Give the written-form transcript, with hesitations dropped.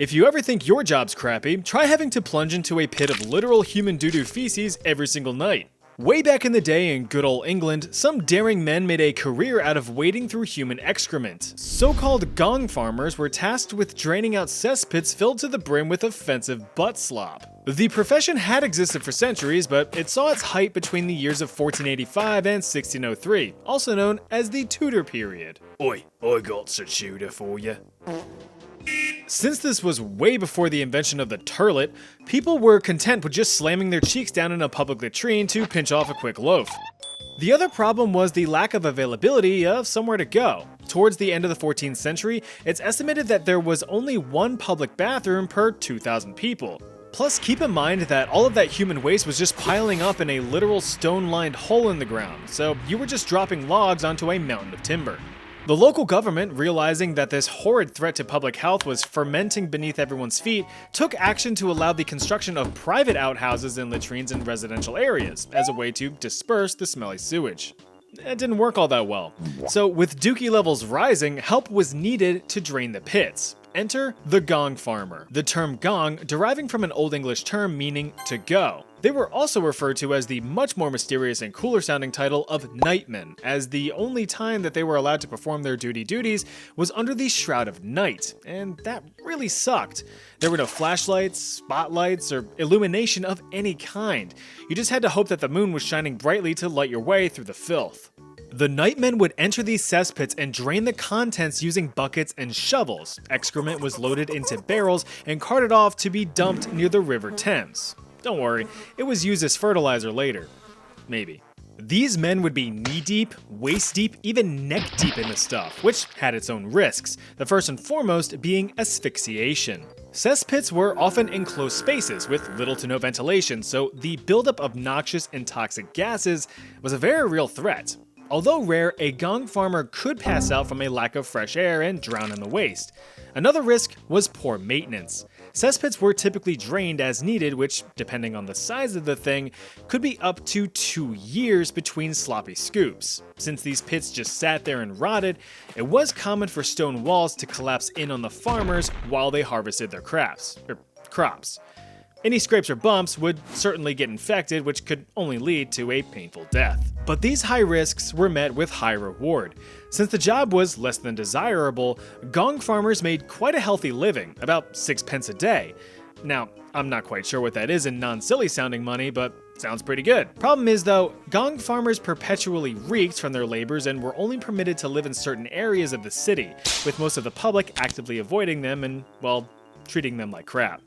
If you ever think your job's crappy, try having to plunge into a pit of literal human doo-doo feces every single night. Way back in the day in good old England, some daring men made a career out of wading through human excrement. So-called gong farmers were tasked with draining out cesspits filled to the brim with offensive butt slop. The profession had existed for centuries, but it saw its height between the years of 1485 and 1603, also known as the Tudor Period. Oi, I got a tutor for you. Since this was way before the invention of the turlet, people were content with just slamming their cheeks down in a public latrine to pinch off a quick loaf. The other problem was the lack of availability of somewhere to go. Towards the end of the 14th century, it's estimated that there was only one public bathroom per 2,000 people. Plus, keep in mind that all of that human waste was just piling up in a literal stone-lined hole in the ground, so you were just dropping logs onto a mountain of timber. The local government, realizing that this horrid threat to public health was fermenting beneath everyone's feet, took action to allow the construction of private outhouses and latrines in residential areas, as a way to disperse the smelly sewage. It didn't work all that well. So with dookie levels rising, help was needed to drain the pits. Enter the gong farmer. The term gong deriving from an Old English term meaning to go. They were also referred to as the much more mysterious and cooler sounding title of nightmen, as the only time that they were allowed to perform their duties was under the shroud of night, and that really sucked. There were no flashlights, spotlights, or illumination of any kind. You just had to hope that the moon was shining brightly to light your way through the filth. The nightmen would enter these cesspits and drain the contents using buckets and shovels. Excrement was loaded into barrels and carted off to be dumped near the River Thames. Don't worry, it was used as fertilizer later. Maybe. These men would be knee-deep, waist-deep, even neck-deep in the stuff, which had its own risks, the first and foremost being asphyxiation. Cesspits were often enclosed spaces with little to no ventilation, so the buildup of noxious and toxic gases was a very real threat. Although rare, a gong farmer could pass out from a lack of fresh air and drown in the waste. Another risk was poor maintenance. Cesspits were typically drained as needed, which, depending on the size of the thing, could be up to 2 years between sloppy scoops. Since these pits just sat there and rotted, it was common for stone walls to collapse in on the farmers while they harvested their crops. Any scrapes or bumps would certainly get infected, which could only lead to a painful death. But these high risks were met with high reward. Since the job was less than desirable, gong farmers made quite a healthy living, about 6 pence a day. Now, I'm not quite sure what that is in non-silly sounding money, but sounds pretty good. Problem is though, gong farmers perpetually reeked from their labors and were only permitted to live in certain areas of the city, with most of the public actively avoiding them and, well, treating them like crap.